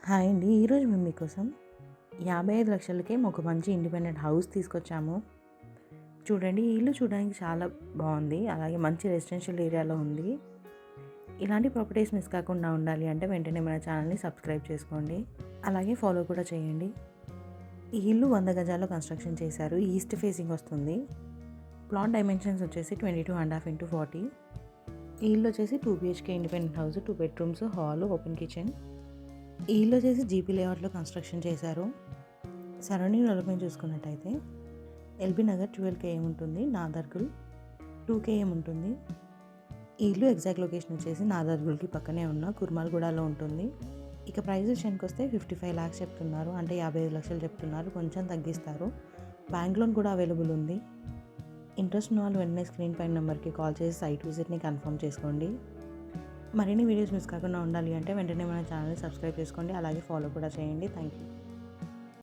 Hi అండి. ఈరోజు మేము మీకోసం 55 లక్షలకే ఒక మంచి ఇండిపెండెంట్ హౌస్ తీసుకొచ్చాము. చూడండి, ఈ ఇల్లు చూడడానికి చాలా బాగుంది. అలాగే మంచి రెసిడెన్షియల్ ఏరియాలో ఉంది. ఇలాంటి ప్రాపర్టీస్ మిస్ కాకుండా ఉండాలి అంటే వెంటనే మన ఛానల్ని సబ్స్క్రైబ్ చేసుకోండి. అలాగే ఫాలో కూడా చేయండి. ఈ ఇల్లు 100 గజాల్లో కన్స్ట్రక్షన్ చేశారు. ఈస్ట్ ఫేసింగ్ వస్తుంది. ప్లాట్ డైమెన్షన్స్ వచ్చేసి 22.5 x 40. ఈ ఇల్లు వచ్చేసి 2 BHK independent house, 2 bedrooms, hall, open kitchen. ఈ ఇల్లు వచ్చేసి జీపీ లేఅవుట్లో కన్స్ట్రక్షన్ చేశారు. సరౌండింగ్ డెవలప్మెంట్ చూసుకున్నట్టయితే ఎల్బీ నగర్ 12 km ఉంటుంది, నాదర్గుల్ 2 km ఉంటుంది. ఈ ఇల్లు ఎగ్జాక్ట్ లొకేషన్ వచ్చేసి నాదర్గుల్కి పక్కనే ఉన్న కుర్మాల్గూడలో ఉంటుంది. ఇక ప్రైస్ విషయానికి వస్తే 55 lakhs చెప్తున్నారు, అంటే 55 లక్షలు చెప్తున్నారు. కొంచెం తగ్గిస్తారు. బ్యాంక్ లోన్ కూడా అవైలబుల్ ఉంది. ఇంట్రెస్ట్ ఉన్న వాళ్ళు వెంటనే స్క్రీన్ పైన నెంబర్కి కాల్ చేసి సైట్ విజిట్ని కన్ఫర్మ్ చేసుకోండి. మరిన్ని వీడియోస్ మిస్ కాకుండా ఉండాలి అంటే వెంటనే మన ఛానల్ని సబ్స్క్రైబ్ చేసుకోండి. అలాగే ఫాలో కూడా చేయండి. Thank you.